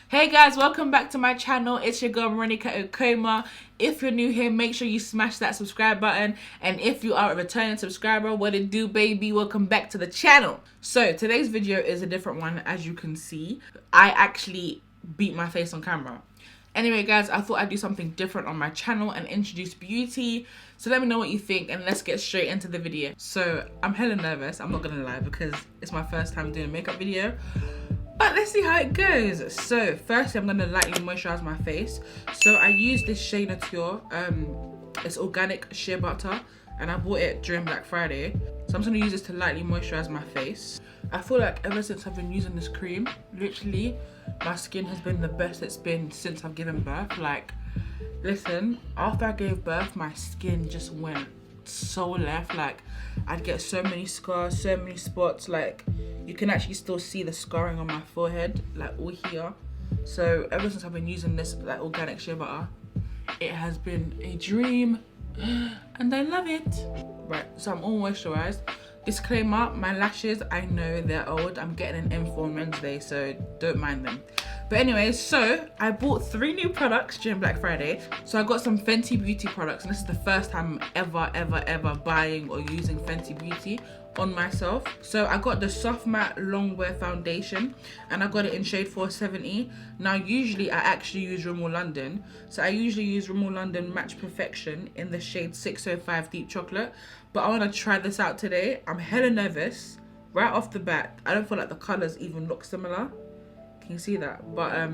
Hey guys, welcome back to my channel. It's your girl Morenike Okoma. If you're new here, make sure you smash that subscribe button. And if you are a returning subscriber, what it do, baby? Welcome back to the channel. So today's video is a different one. As you can see, I actually beat my face on camera. Anyway guys, I thought I'd do something different on my channel and introduce beauty. So let me know what you think and let's get straight into the video. So I'm hella nervous, I'm not gonna lie, because it's my first time doing a makeup video. But let's see how it goes. So firstly, I'm going to lightly moisturize my face. So I use this Shea Nature. It's organic shea butter and I bought it during Black Friday. So I'm just going to use this to lightly moisturize my face. I feel like ever since I've been using this cream, literally my skin has been the best it's been since I've given birth. Like, listen, after I gave birth, my skin just went so left. Like, I'd get so many scars, so many spots. Like, you can actually still see the scarring on my forehead, like all here. So ever since I've been using this like organic shea butter, it has been a dream and I love it. Right, so I'm all moisturized. Disclaimer, my lashes, I know they're old. I'm getting an info on Wednesday, so don't mind them. But anyways, so I bought 3 new products during Black Friday. So I got some Fenty Beauty products, and this is the first time I'm ever buying or using Fenty Beauty on myself. So I got the Soft Matte Longwear foundation and I got it in shade 470. Now usually I actually use Rimmel London. So I usually use Rimmel London Match Perfection in the shade 605 Deep Chocolate. But I want to try this out today. I'm hella nervous. Right off the bat, I don't feel like the colours even look similar. Can you see that? But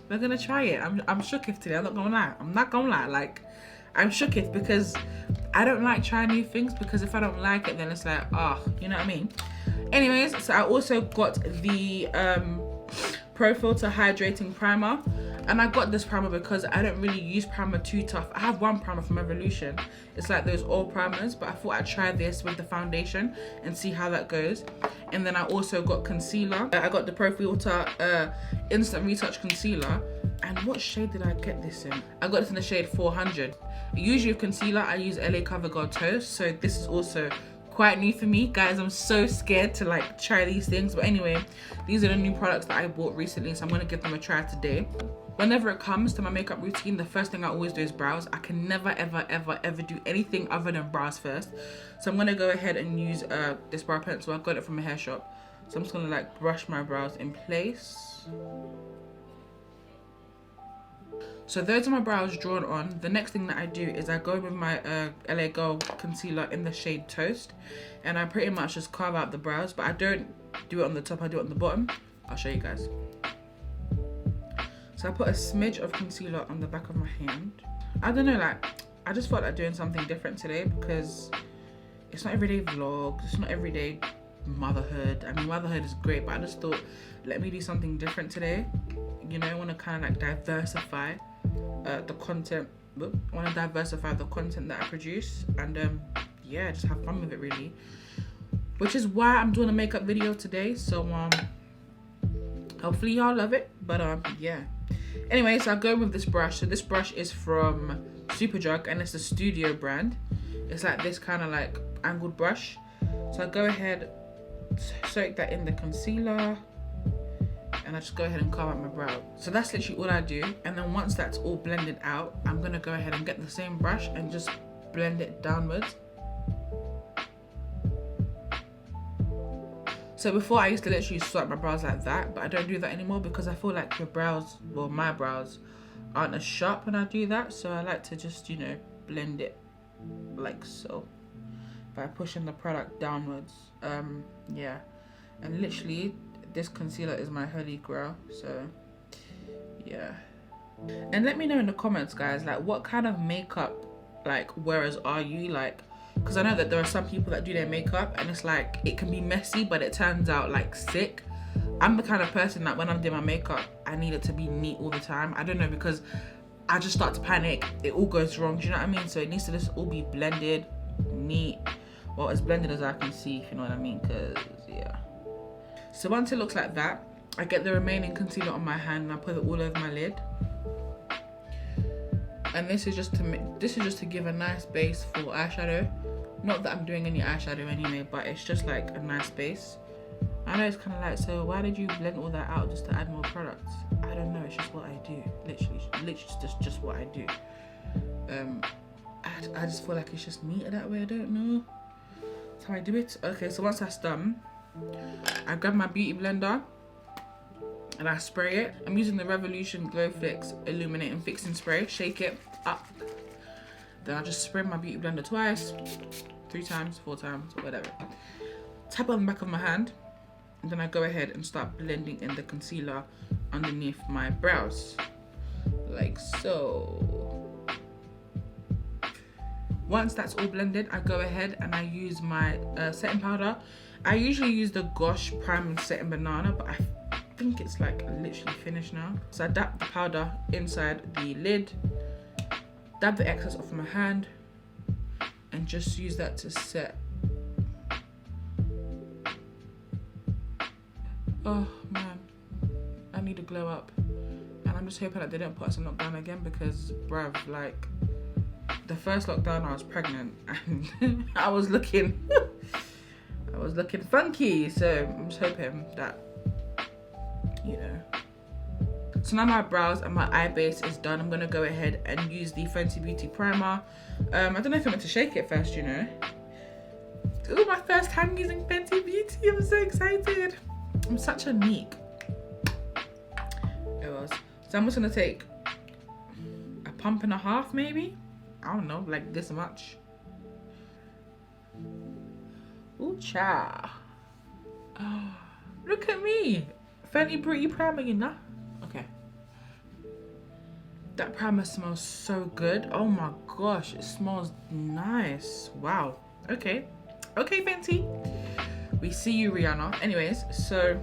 we're gonna try it. I'm shooketh today, I'm not gonna lie. I'm not gonna lie, like, I'm shooketh because I don't like trying new things, because if I don't like it, then it's like, you know what I mean? Anyways, so I also got the Pro Filter Hydrating Primer. And I got this primer because I don't really use primer too tough. I have one primer from Evolution. It's like those oil primers, but I thought I'd try this with the foundation and see how that goes. And then I also got concealer. I got the Pro Filter Instant Retouch Concealer. And what shade did I get this in? I got this in the shade 400. Usually with concealer, I use LA CoverGirl Toast. So this is also quite new for me. Guys, I'm so scared to like try these things. But anyway, these are the new products that I bought recently. So I'm going to give them a try today. Whenever it comes to my makeup routine, the first thing I always do is brows. I can never ever do anything other than brows first. So I'm gonna go ahead and use this brow pencil. I got it from a hair shop. So I'm just gonna like brush my brows in place. So those are my brows drawn on. The next thing that I do is I go with my LA Girl concealer in the shade Toast, and I pretty much just carve out the brows, but I don't do it on the top, I do it on the bottom. I'll show you guys. So I put a smidge of concealer on the back of my hand. I don't know, like, I just felt like doing something different today because it's not everyday vlogs, it's not everyday motherhood. I mean, motherhood is great, but I just thought, let me do something different today. You know, I want to kind of like diversify the content. I want to diversify the content that I produce, and yeah, just have fun with it really. Which is why I'm doing a makeup video today. So hopefully y'all love it. But yeah. Anyway, so I go with this brush. So this brush is from Superdrug and it's the Studio brand. It's like this kind of like angled brush. So I go ahead, soak that in the concealer, and I just go ahead and carve out my brow. So that's literally all I do. And then once that's all blended out, I'm gonna go ahead and get the same brush and just blend it downwards. So before I used to literally swipe my brows like that, but I don't do that anymore because I feel like your brows, well, my brows aren't as sharp when I do that. So I like to just, you know, blend it like so by pushing the product downwards. Yeah, and literally this concealer is my holy grail. So yeah, and let me know in the comments, guys, like what kind of makeup like wearers are you? Like, because I know that there are some people that do their makeup and it's like it can be messy but it turns out like sick. I'm the kind of person that when I'm doing my makeup, I need it to be neat all the time. I don't know, because I just start to panic, it all goes wrong, do you know what I mean? So it needs to just all be blended, neat, well, as blended as I can see, if you know what I mean, because yeah. So once it looks like that, I get the remaining concealer on my hand and I put it all over my lid. And this is just to give a nice base for eyeshadow. Not that I'm doing any eyeshadow anyway, but it's just like a nice base. I know it's kind of like, so why did you blend all that out just to add more products? I don't know, it's just what I do. Literally just what I do. I just feel like it's just neater that way. I don't know. That's how I do it. Okay, so once that's done, I grab my beauty blender and I spray it. I'm using the Revolution Glow Fix Illuminating Fixing Spray. Shake it up. Then I just spray my beauty blender twice, 3 times, 4 times, or whatever. Tap on the back of my hand. And then I go ahead and start blending in the concealer underneath my brows. Like so. Once that's all blended, I go ahead and I use my setting powder. I usually use the Gosh Prime Setting Banana, but I think it's like literally finished now. So I dab the powder inside the lid, dab the excess off my hand, and just use that to set. Oh man, I need to glow up. And I'm just hoping that they don't put us in lockdown again, because bruv, like, the first lockdown I was pregnant and I was looking funky, so I'm just hoping that, you know. So now my brows and my eye base is done. I'm gonna go ahead and use the Fenty Beauty primer. I don't know if I'm meant to shake it first, you know. Ooh, my first time using Fenty Beauty, I'm so excited. I'm such a neek. It was. So I'm just gonna take a pump and a half, maybe. I don't know, like this much. Ooh, cha. Oh, look at me. Fenty Beauty primer, you know. Okay. That primer smells so good. Oh my gosh, it smells nice. Wow. Okay. Okay, Fenty. We see you, Rihanna. Anyways, so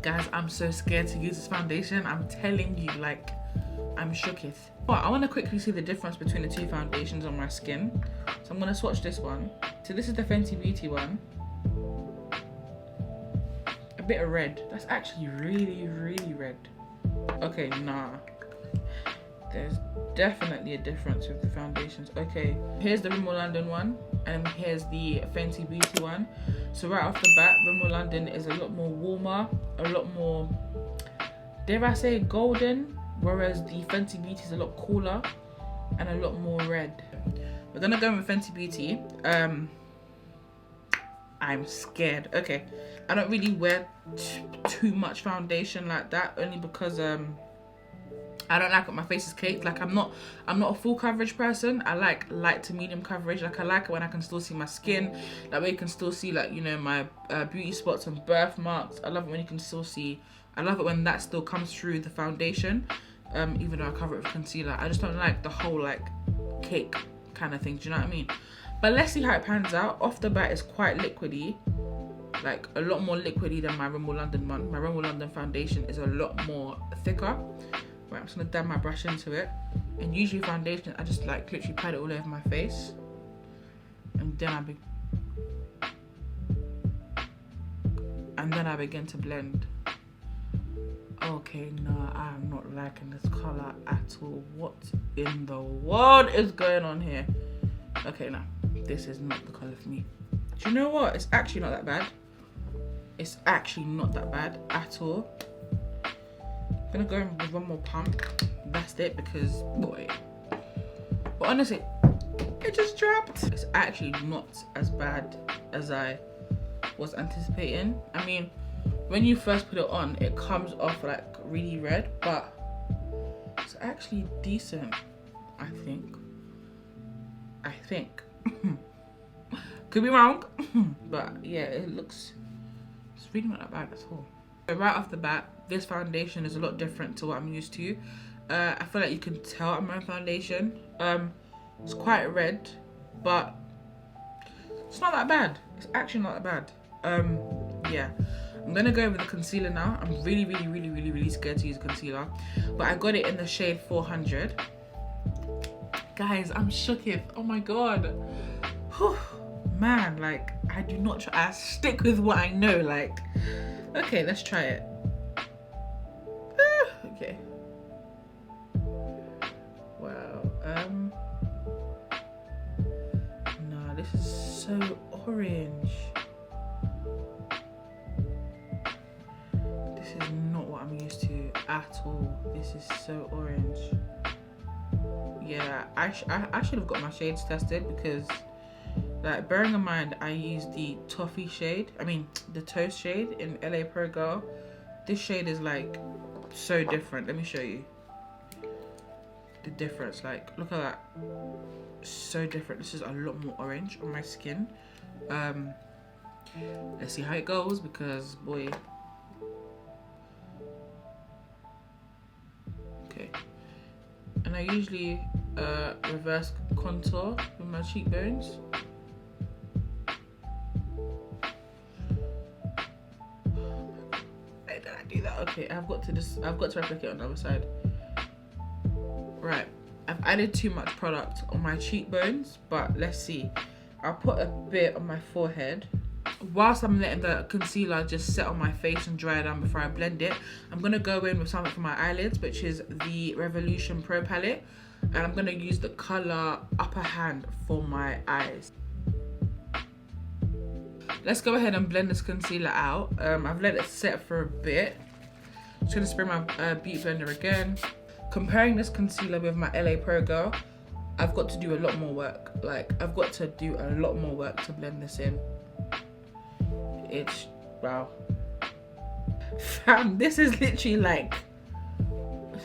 guys, I'm so scared to use this foundation. I'm telling you, like, I'm shooketh. But I want to quickly see the difference between the 2 foundations on my skin. So I'm going to swatch this one. So this is the Fenty Beauty one. A bit of red. That's actually really, really red. Okay, nah. There's definitely a difference with the foundations. Okay, here's the Rimmel London one, and here's the Fenty Beauty one. So right off the bat, Rimmel London is a lot more warmer, a lot more, dare I say, golden, whereas the Fenty Beauty is a lot cooler and a lot more red. We're gonna go with Fenty Beauty. I'm scared. Okay, I don't really wear too much foundation like that, only because I don't like when my face is caked. Like, I'm not a full coverage person. I like light to medium coverage. Like, I like it when I can still see my skin. That way you can still see, like, you know, my beauty spots and birthmarks. I love it when you can still see. I love it when that still comes through the foundation, even though I cover it with concealer. I just don't like the whole, like, cake kind of thing. Do you know what I mean? But let's see how it pans out. Off the bat, it's quite liquidy. Like, a lot more liquidy than my Rimmel London one. My Rimmel London foundation is a lot more thicker. Right, I'm just gonna dab my brush into it. And usually foundation, I just like literally pat it all over my face. And then I begin to blend. Okay, no, I'm not liking this color at all. What in the world is going on here? Okay, no, this is not the color for me. Do you know what? It's actually not that bad. It's actually not that bad at all. I'm gonna go in with one more pump. That's it, because boy. But honestly, it just dropped. It's actually not as bad as I was anticipating. I mean, when you first put it on, it comes off like really red, but it's actually decent, I think. Could be wrong, but yeah, it's really not that bad at all. So right off the bat, this foundation is a lot different to what I'm used to. I feel like you can tell on my foundation. It's quite red, but it's not that bad. It's actually not that bad. Yeah. I'm gonna go with the concealer now. I'm really scared to use concealer, but I got it in the shade 400. Guys, I'm shooketh. Oh my god. Whew. Man, like, I do not try. I stick with what I know. Like, okay, let's try it. Okay. Wow. No, this is so orange. at all. This is so orange. Yeah, I should have got my shades tested, because like, bearing in mind I used the toffee shade, I mean the toast shade in LA Pro Girl. This shade is like so different. Let me show you the difference. Like, look at that, so different. This is a lot more orange on my skin. Let's see how it goes, because boy. Okay, and I usually reverse contour with my cheekbones. Why did I do that? Okay, I've got to replicate on the other side. Right, I've added too much product on my cheekbones, but let's see. I'll put a bit on my forehead. Whilst I'm letting the concealer just set on my face and dry down before I blend it, I'm going to go in with something for my eyelids, which is the Revolution Pro palette. And I'm going to use the colour Upper Hand for my eyes. Let's go ahead and blend this concealer out. I've let it set for a bit. Just going to spray my beauty blender again. Comparing this concealer with my LA Pro Girl, I've got to do a lot more work. Like, I've got to do a lot more work to blend this in. It's, wow. Fam, this is literally like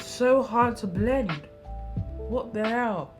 so hard to blend. What the hell?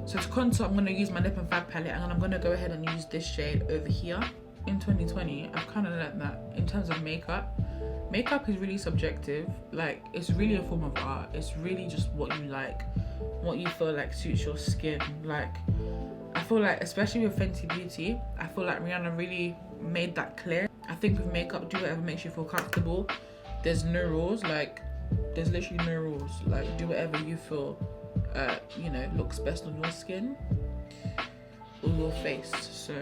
So to contour, I'm going to use my Lip and Fab palette, and I'm going to go ahead and use this shade over here. In 2020, I've kind of learned that in terms of makeup is really subjective. Like, it's really a form of art. It's really just what you like, what you feel like suits your skin. Like, I feel like, especially with Fenty Beauty, I feel like Rihanna really made that clear. I think with makeup, do whatever makes you feel comfortable. There's no rules. Like, there's literally no rules. Like, do whatever you feel you know, looks best on your skin or your face. So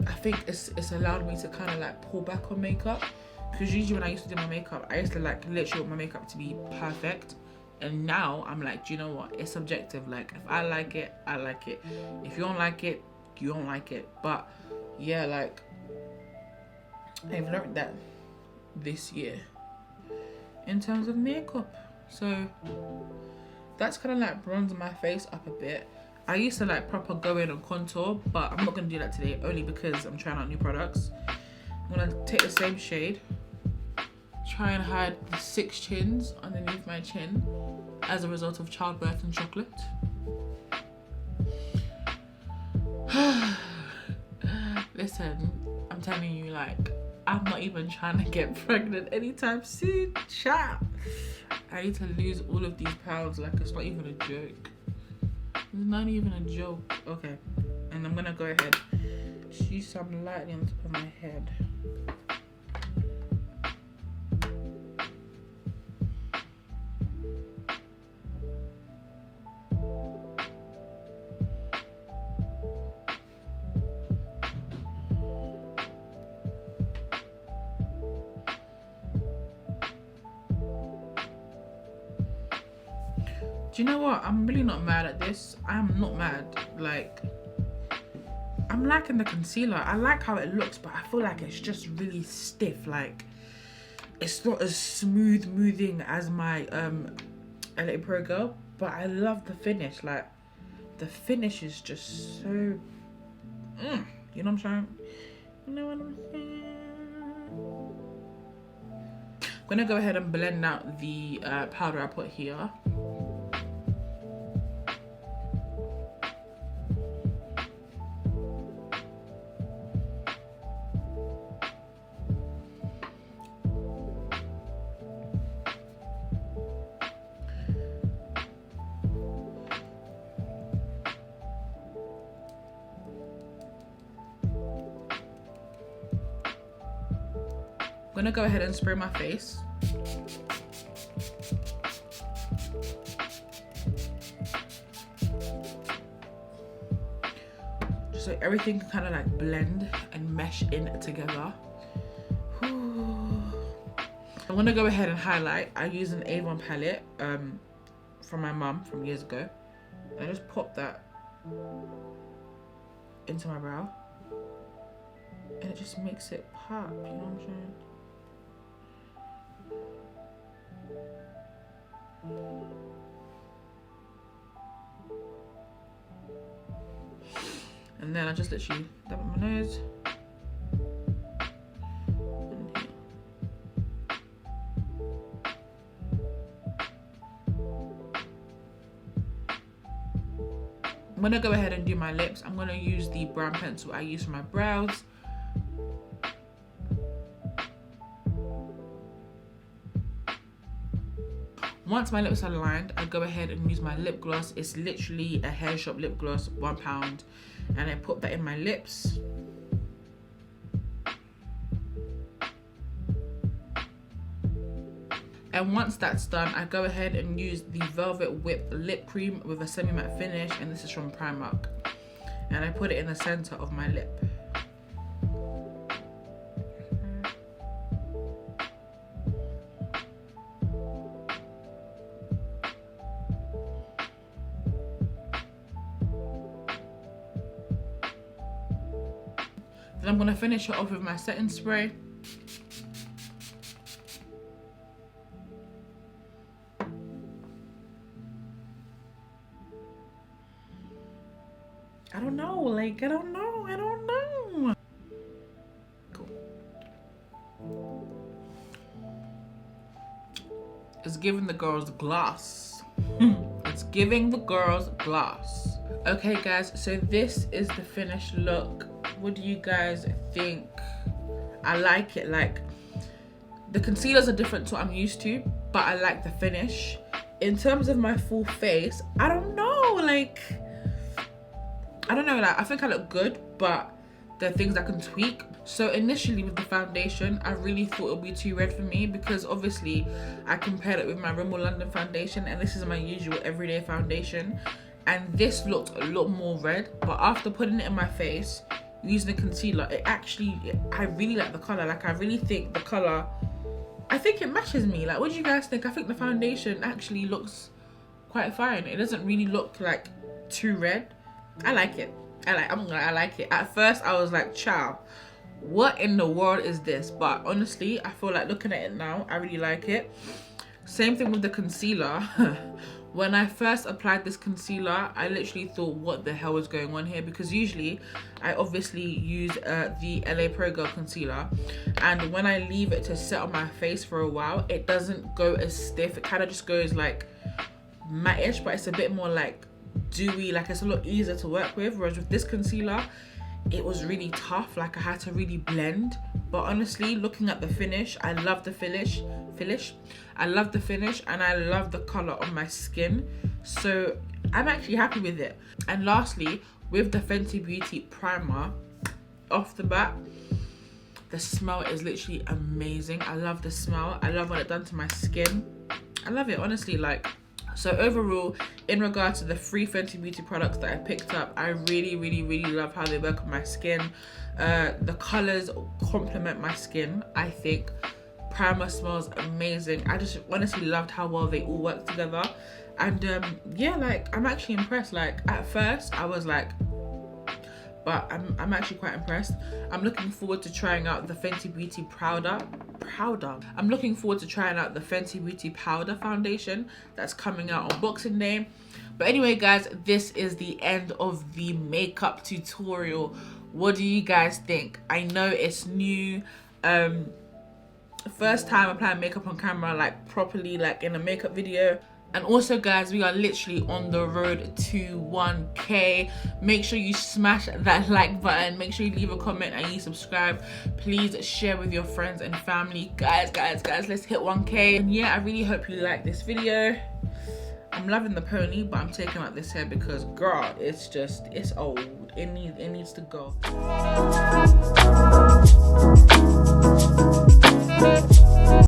I think it's allowed me to kind of like pull back on makeup, because usually when I used to do my makeup, I used to like literally want my makeup to be perfect, and now I'm like, do you know what, it's subjective. Like, if I like it, I like it. If you don't like it, you don't like it. But yeah, like, I've learned that this year in terms of makeup. So that's kind of like bronzing my face up a bit. I used to like proper go in and contour, but I'm not going to do that today, only because I'm trying out new products. I'm going to take the same shade, try and hide the 6 chins underneath my chin as a result of childbirth and chocolate. Listen, I'm telling you, like, I'm not even trying to get pregnant anytime soon, chat. I need to lose all of these pounds. Like, it's not even a joke. It's not even a joke. Okay, and I'm gonna go ahead, use some lightly on top of my head. Do you know what? I'm really not mad at this. I'm not mad. Like, I'm liking the concealer. I like how it looks, but I feel like it's just really stiff. Like, it's not as smooth moving as my LA Pro Girl, but I love the finish. Like, the finish is just so you know what I'm saying? You know what I'm saying? I'm gonna go ahead and blend out the powder I put here. I'm gonna go ahead and spray my face. just so everything can kind of like blend and mesh in together. I'm gonna go ahead and highlight. I use an Avon palette from my mum from years ago, and I just pop that into my brow, and it just makes it pop, you know what I'm saying? And then I just literally dab on my nose. And here. I'm gonna go ahead and do my lips. I'm gonna use the brown pencil I use for my brows. Once my lips are lined, I go ahead and use my lip gloss. It's literally a hair shop lip gloss, £1, and I put that in my lips. And once that's done, I go ahead and use the Velvet Whip lip cream with a semi-matte finish, and this is from Primark, and I put it in the center of my lip. Then I'm gonna finish it off with my setting spray. I don't know, like, I don't know. Cool. It's giving the girls gloss. It's giving the girls gloss. Okay guys, so this is the finished look. What do you guys think? I like it. Like, the concealers are different to what I'm used to, but I like the finish. In terms of my full face, I don't know, like I think I look good, but there are things I can tweak. So initially with the foundation, I really thought it would be too red for me, because obviously I compared it with my Rimmel London foundation, and this is my usual everyday foundation, and this looked a lot more red. But after putting it in my face using the concealer, I really like the color. Like, I really think the color, I think it matches me. Like, what do you guys think? I think the foundation actually looks quite fine. It doesn't really look like too red. I like it. I like it. At first I was like, chow, what in the world is this? But honestly, I feel like looking at it now, I really like it. Same thing with the concealer. When I first applied this concealer, I literally thought, what the hell is going on here? Because usually I obviously use the LA Pro Girl concealer, and when I leave it to set on my face for a while, it doesn't go as stiff. It kind of just goes like matte-ish, but it's a bit more like dewy. Like, it's a lot easier to work with. Whereas with this concealer, it was really tough. Like, I had to really blend. But honestly, looking at the finish, I love the finish. I love the finish, and I love the color on my skin. So I'm actually happy with it. And lastly, with the Fenty Beauty primer, off the bat, the smell is literally amazing. I love the smell. I love what it's done to my skin. I love it, honestly. Like, so overall, in regards to the 3 Fenty Beauty products that I picked up, I really love how they work on my skin. The colors complement my skin, I think. Primer smells amazing. I just honestly loved how well they all work together. And yeah, like, I'm actually impressed. Like, at first I was like, but I'm actually quite impressed. I'm looking forward to trying out the Fenty Beauty powder. I'm looking forward to trying out the Fenty Beauty powder foundation that's coming out on Boxing Day. But anyway guys, this is the end of the makeup tutorial. What do you guys think? I know it's new. First time applying makeup on camera, like properly, like in a makeup video. And also guys, we are literally on the road to 1K. Make sure you smash that like button. Make sure you leave a comment and you subscribe. Please share with your friends and family. Guys, let's hit 1K. And yeah, I really hope you like this video. I'm loving the pony, but I'm taking out this hair because girl, it's old. It needs to go.